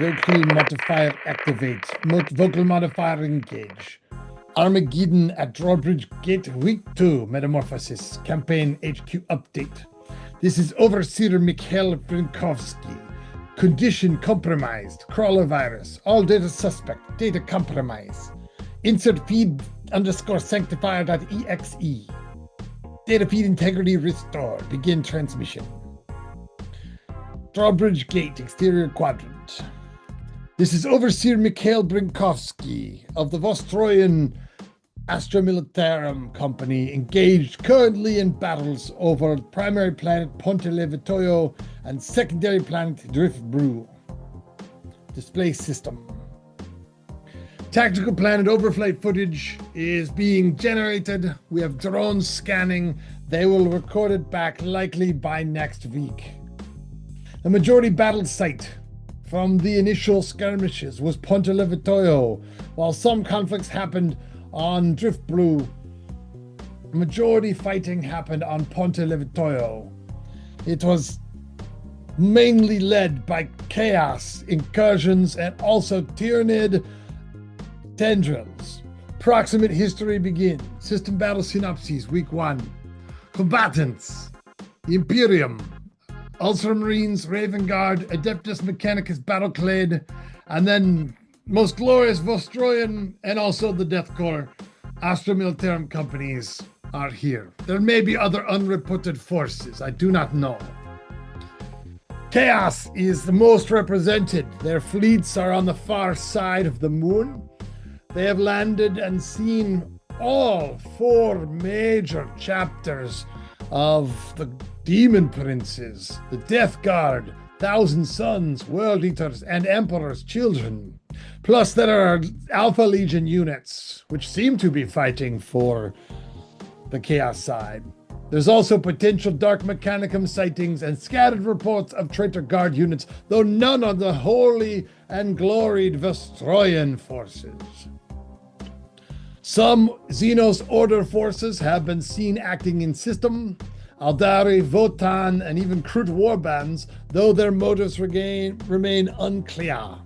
Vocal modifier activate. Vocal modifier engage. Armageddon at Drawbridge Gate Week 2 Metamorphosis Campaign HQ Update. This is Overseer Mikhail Brinkovsky. Condition compromised. Crawler virus. All data suspect. Data compromise. Insert feed underscore sanctifier.exe. Data feed integrity restored. Begin transmission. Drawbridge Gate, exterior quadrant. This is Overseer Mikhail Brinkovsky of the Vostroyan Astra Militarum Company, engaged currently in battles over primary planet Ponte Levitoyo and secondary planet Driftbrew. Display system. Tactical planet overflight footage is being generated. We have drones scanning. They will record it back likely by next week. The majority battle site from the initial skirmishes was Ponte Levitoyo, while some conflicts happened on Driftbrew. Majority fighting happened on Ponte Levitoyo. It was mainly led by chaos, incursions, and also Tyranid tendrils. Proximate history begins. System battle synopses, week 1. Combatants: the Imperium, Ultramarines, Raven Guard, Adeptus Mechanicus Battleclade, and then Most Glorious Vostroyan, and also the Death Corps Astra Militarum companies are here. There may be other unreported forces, I do not know. Chaos is the most represented. Their fleets are on the far side of the moon. They have landed and seen all 4 major chapters of the Demon Princes, the Death Guard, Thousand Sons, World Eaters, and Emperor's Children. Plus there are Alpha Legion units, which seem to be fighting for the Chaos side. There's also potential Dark Mechanicum sightings and scattered reports of Traitor Guard units, though none of the holy and gloried Vostroyan forces. Some Xenos Order forces have been seen acting in system. Aldari, Votan, and even Krut warbands, though their motives remain unclear.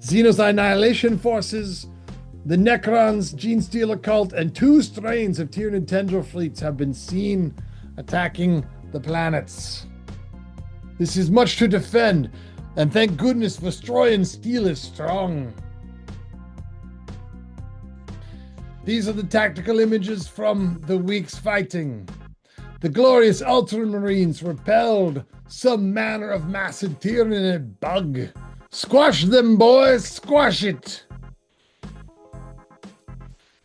Xenos Annihilation forces, the Necrons, Genestealer cult, and 2 strains of Tyranid tendril fleets have been seen attacking the planets. This is much to defend, and thank goodness Vostroyan steel is strong. These are the tactical images from the week's fighting. The glorious Ultramarines repelled some manner of massive Tyranid bug. Squash them, boys, squash it!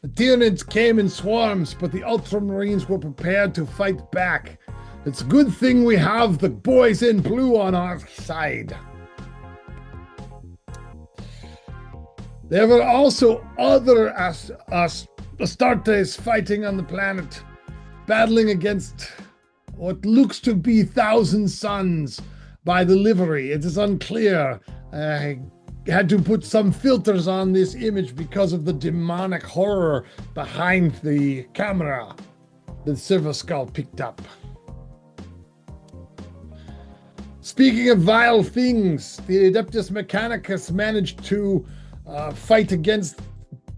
The Tyranids came in swarms, but the Ultramarines were prepared to fight back. It's a good thing we have the boys in blue on our side. There were also other Astartes fighting on the planet, battling against what looks to be Thousand Sons by the livery. It is unclear. I had to put some filters on this image because of the demonic horror behind the camera that Silver Skull picked up. Speaking of vile things, the Adeptus Mechanicus managed to fight against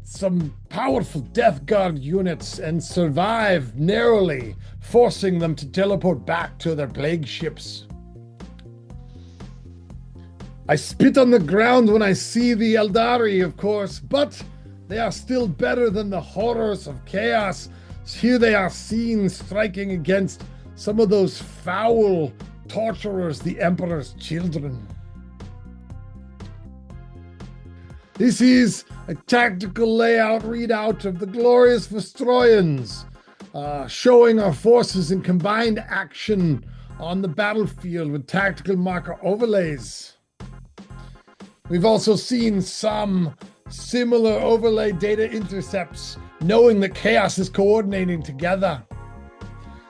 some powerful Death Guard units and survive narrowly, forcing them to teleport back to their plague ships. I spit on the ground when I see the Eldari, of course, but they are still better than the horrors of chaos. Here they are seen striking against some of those foul torturers, the Emperor's Children. This is a tactical layout readout of the glorious Vostroyans, showing our forces in combined action on the battlefield with tactical marker overlays. We've also seen some similar overlay data intercepts, knowing that chaos is coordinating together.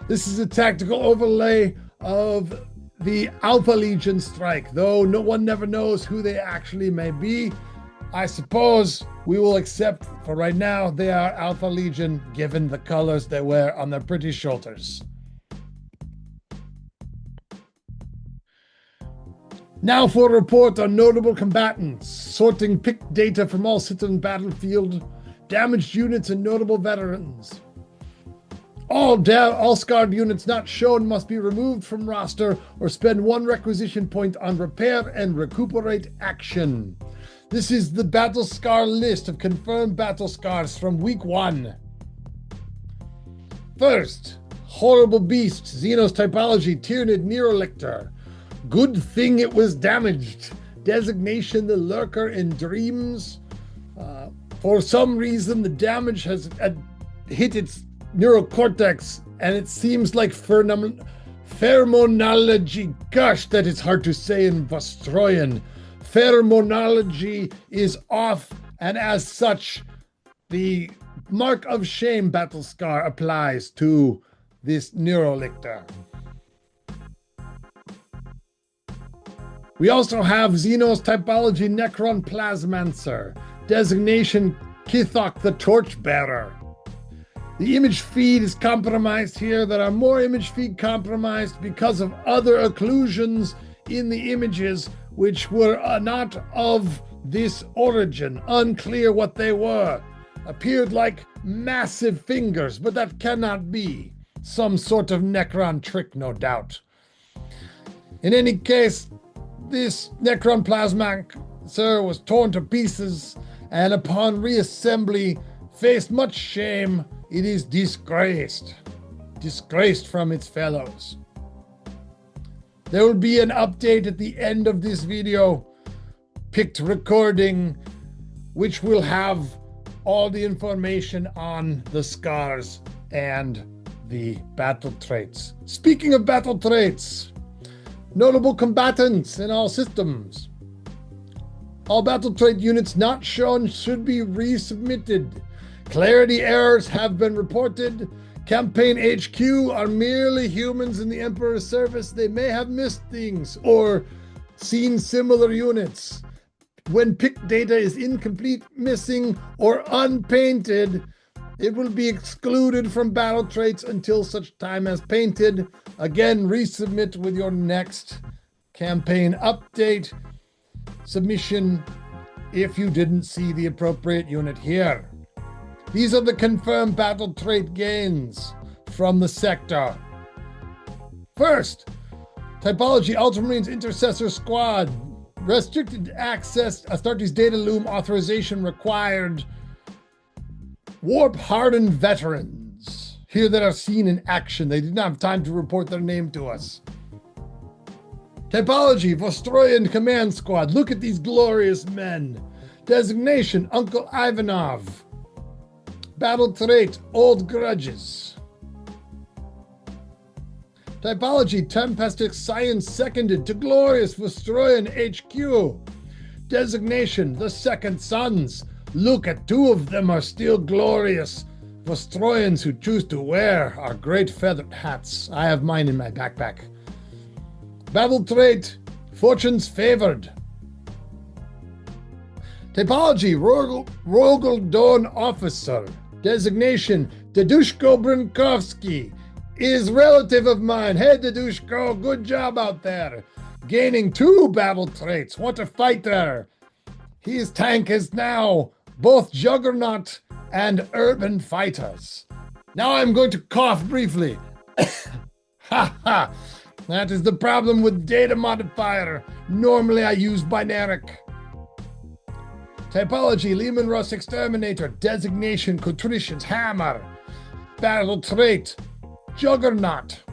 This is a tactical overlay of the Alpha Legion strike, though no one never knows who they actually may be. I suppose we will accept for right now they are Alpha Legion, given the colors they wear on their pretty shoulders. Now for a report on notable combatants. Sorting picked data from all citizen battlefield. Damaged units and notable veterans. All scarred units not shown must be removed from roster or spend 1 requisition point on repair and recuperate action. This is the battle scar list of confirmed battle scars from week 1. First, Horrible Beast, Xenos Typology, Tyrannid Neurolictor. Good thing it was damaged. Designation the Lurker in Dreams. For some reason, the damage has hit its neurocortex, and it seems like pheromonology. Gosh, that is hard to say in Vostroyan. Pheromonology is off, and as such, the mark of shame battle scar applies to this Neurolictor. We also have Xenos Typology Necron Plasmancer. Designation Kithok the Torchbearer. The image feed is compromised here. There are more image feed compromised because of other occlusions in the images which were not of this origin. Unclear what they were. Appeared like massive fingers, but that cannot be. Some sort of Necron trick, no doubt. In any case, this Necron Plasmancer was torn to pieces, and upon reassembly faced much shame. It is disgraced from its fellows. There will be an update at the end of this video, picked recording, which will have all the information on the scars and the battle traits. Speaking of battle traits, notable combatants in all systems. All battle trait units not shown should be resubmitted. Clarity errors have been reported. Campaign HQ are merely humans in the Emperor's service. They may have missed things or seen similar units. When picked data is incomplete, missing, or unpainted, it will be excluded from battle traits until such time as painted. Again, resubmit with your next campaign update submission if you didn't see the appropriate unit here. These are the confirmed battle trait gains from the sector. First, Typology Ultramarines Intercessor Squad. Restricted access, Astartes Data Loom authorization required. Warp-hardened veterans. Here that are seen in action. They did not have time to report their name to us. Typology Vostroyan Command Squad. Look at these glorious men. Designation Uncle Ivanov. Battle trait, Old Grudges. Typology, Tempestic Science seconded to glorious Vostroyan HQ. Designation, The Second Sons. Look at 2 of them are still glorious. Vostroyans who choose to wear our great feathered hats. I have mine in my backpack. Battle trait, Fortune's Favored. Typology, Rogel Dawn Officer. Designation, Dedushko Brinkovsky. Is relative of mine. Hey, Dedushko, good job out there. Gaining 2 battle traits. What a fighter. His tank is now both Juggernaut and Urban Fighters. Now I'm going to cough briefly. Ha ha. That is the problem with data modifier. Normally I use binaric. Typology, Lehman Russ Exterminator. Designation, Contrition's Hammer. Battle trait, Juggernaut.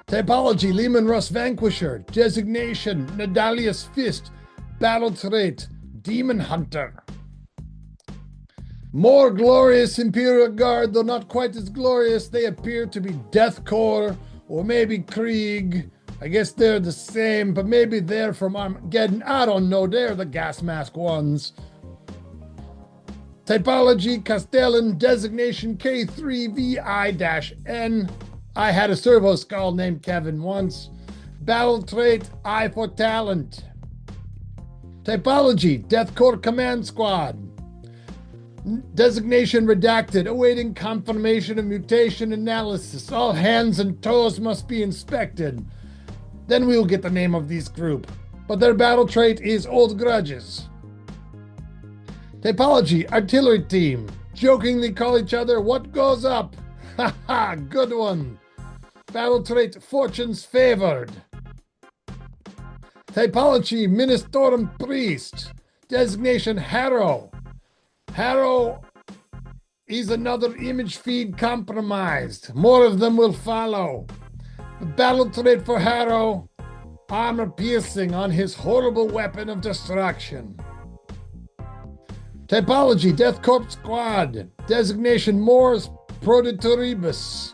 Typology, Lehman Russ Vanquisher. Designation, Nadalia's Fist. Battle trait, Demon Hunter. More glorious Imperial Guard, though not quite as glorious. They appear to be Death Corps or maybe Krieg. I guess they're the same, but maybe they're from Armageddon. I don't know. They're the gas mask ones. Typology, Castellan, designation K3VI-N. I had a servo skull named Kevin once. Battle trait, Eye for Talent. Typology, Death Corps Command Squad. Designation redacted, awaiting confirmation of mutation analysis. All hands and toes must be inspected. Then we'll get the name of this group. But their battle trait is Old Grudges. Typology, artillery team. Jokingly call each other what goes up. Haha, good one. Battle trait, Fortune's Favored. Typology, Ministorum Priest. Designation, Harrow. Harrow is another image feed compromised. More of them will follow. The battle trait for Harrow, armor piercing on his horrible weapon of destruction. Typology, Death Corp Squad. Designation, Mors Proditoribus.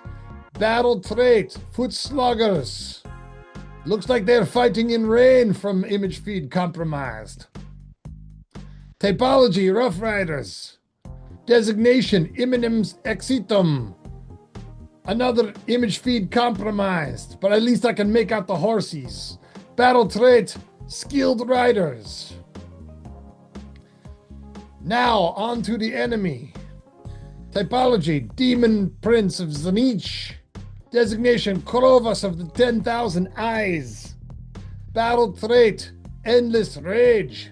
Battle trait, Foot Sluggers. Looks like they're fighting in rain from image feed compromised. Typology, Rough Riders. Designation, Imminens Exitum. Another image feed compromised, but at least I can make out the horses. Battle trait, Skilled Riders. Now, on to the enemy. Typology, Demon Prince of Zanich. Designation, Krovas of the 10,000 Eyes. Battle trait, Endless Rage.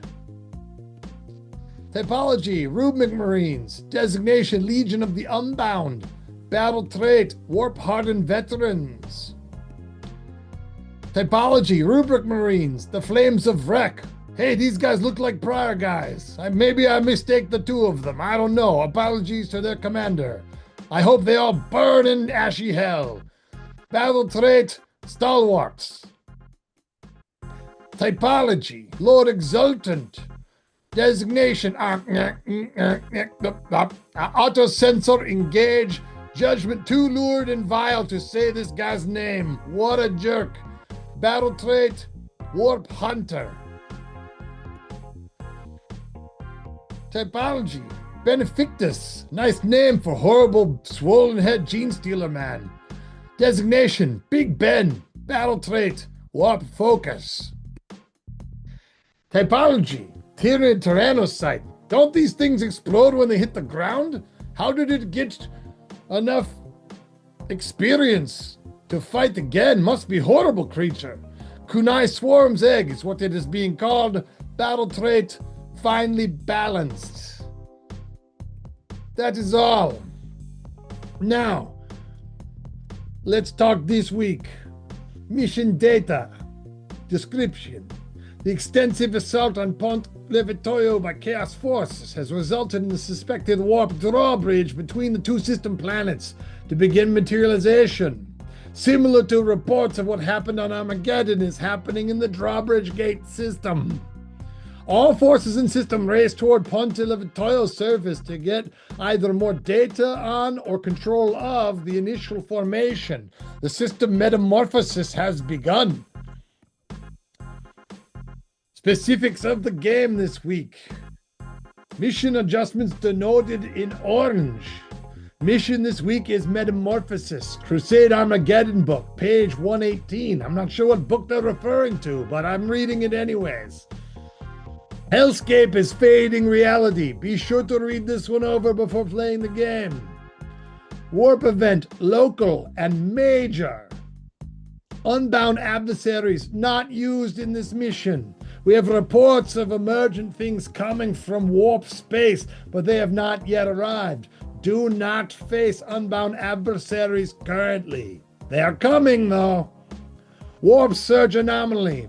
Typology, Rubric Marines. Designation, Legion of the Unbound. Battle trait, Warp-Hardened Veterans. Typology, Rubric Marines. The Flames of Wreck. Hey, these guys look like prior guys. Maybe I mistake the two of them. I don't know. Apologies to their commander. I hope they all burn in ashy hell. Battle trait, Stalwarts. Typology, Lord Exultant. Designation, Auto-Sensor Engage. Judgment too lured and vile to say this guy's name. What a jerk. Battle trait, Warp Hunter. Typology, Benefictus. Nice name for horrible swollen head gene stealer man. Designation, Big Ben. Battle trait, Warp Focus. Typology, Tyranid Tyrannocyte. Don't these things explode when they hit the ground? How did it get enough experience to fight again? Must be horrible creature. Kunai Swarm's Egg is what it is being called. Battle trait, Finely Balanced. That is all. Now, let's talk this week. Mission data. Description. The extensive assault on Pont Levitoio by Chaos forces has resulted in the suspected warp drawbridge between the two system planets to begin materialization. Similar to reports of what happened on Armageddon is happening in the drawbridge gate system. All forces in system race toward Ponte Levitoio's surface to get either more data on or control of the initial formation. The system metamorphosis has begun. Specifics of the game this week. Mission adjustments denoted in orange. Mission this week is Metamorphosis, Crusade Armageddon book, page 118. I'm not sure what book they're referring to, but I'm reading it anyways. Hellscape is fading reality. Be sure to read this one over before playing the game. Warp event, local and major. Unbound adversaries not used in this mission. We have reports of emergent things coming from warp space, but they have not yet arrived. Do not face unbound adversaries currently. They are coming, though. Warp surge anomaly.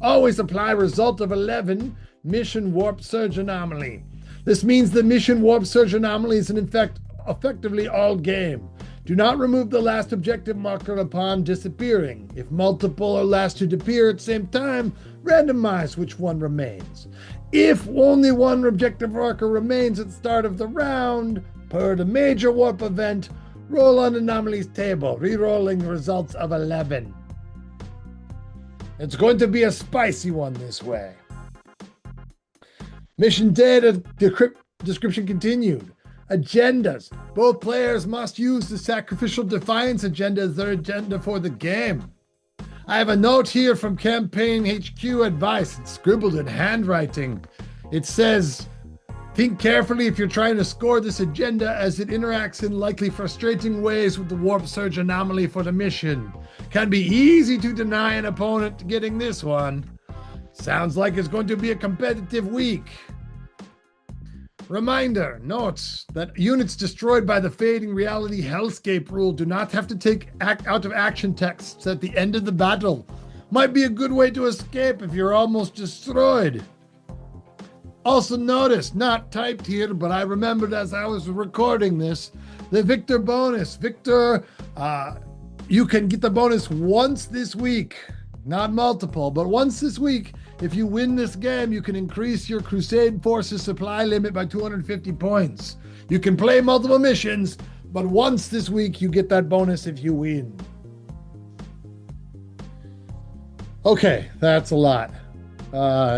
Always apply result of 11, mission warp surge anomaly. This means the mission warp surge anomaly is in fact effectively all game. Do not remove the last objective marker upon disappearing. If multiple are last to appear at the same time, randomize which one remains. If only one objective marker remains at the start of the round, per the major warp event, roll on anomalies table, re-rolling results of 11. It's going to be a spicy one this way. Mission data description continued. Agendas. Both players must use the Sacrificial Defiance agenda as their agenda for the game. I have a note here from Campaign HQ advice. It's scribbled in handwriting. It says, Think carefully if you're trying to score this agenda, as it interacts in likely frustrating ways with the warp surge anomaly for the mission. Can be easy to deny an opponent getting this one. Sounds like it's going to be a competitive week. Reminder, notes that units destroyed by the fading reality hellscape rule do not have to take out of action texts at the end of the battle. Might be a good way to escape if you're almost destroyed. Also notice, not typed here, but I remembered as I was recording this, the Victor bonus. Victor, you can get the bonus once this week, not multiple, but once this week. If you win this game, you can increase your Crusade Forces supply limit by 250 points. You can play multiple missions, but once this week, you get that bonus if you win. Okay, that's a lot.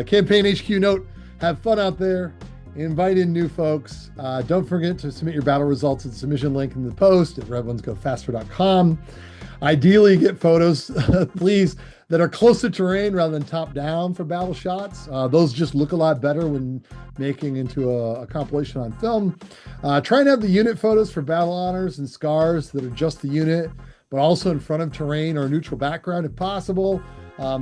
Campaign HQ note, have fun out there. Invite in new folks. Don't forget to submit your battle results at the submission link in the post at revonesgofaster.com. Ideally, get photos, please, that are close to terrain rather than top down for battle shots. Those just look a lot better when making into a compilation on film. Try and have the unit photos for battle honors and scars that are just the unit, but also in front of terrain or a neutral background if possible.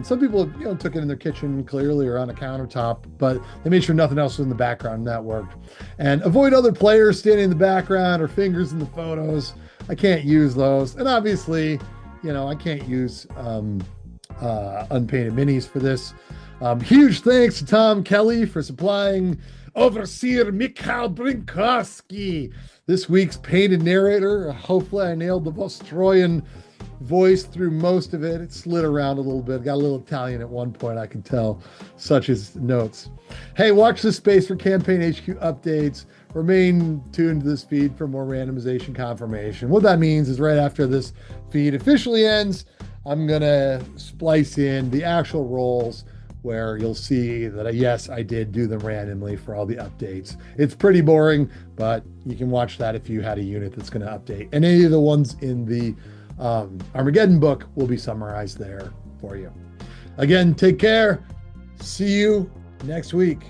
Some people, took it in their kitchen clearly or on a countertop, but they made sure nothing else was in the background, and that worked. And avoid other players standing in the background or fingers in the photos. I can't use those. And obviously, I can't use unpainted minis for this. Huge thanks to Tom Kelly for supplying Overseer Mikhail Brinkowski, this week's painted narrator. Hopefully I nailed the Vostroyan voice through most of it. It slid around a little bit. Got a little Italian at one point, I can tell, such as notes. Hey, watch this space for Campaign HQ updates. Remain tuned to this feed for more randomization confirmation. What that means is right after this feed officially ends, I'm going to splice in the actual rolls where you'll see that, yes, I did do them randomly for all the updates. It's pretty boring, but you can watch that if you had a unit that's going to update. And any of the ones in the Armageddon book will be summarized there for you. Again, take care. See you next week.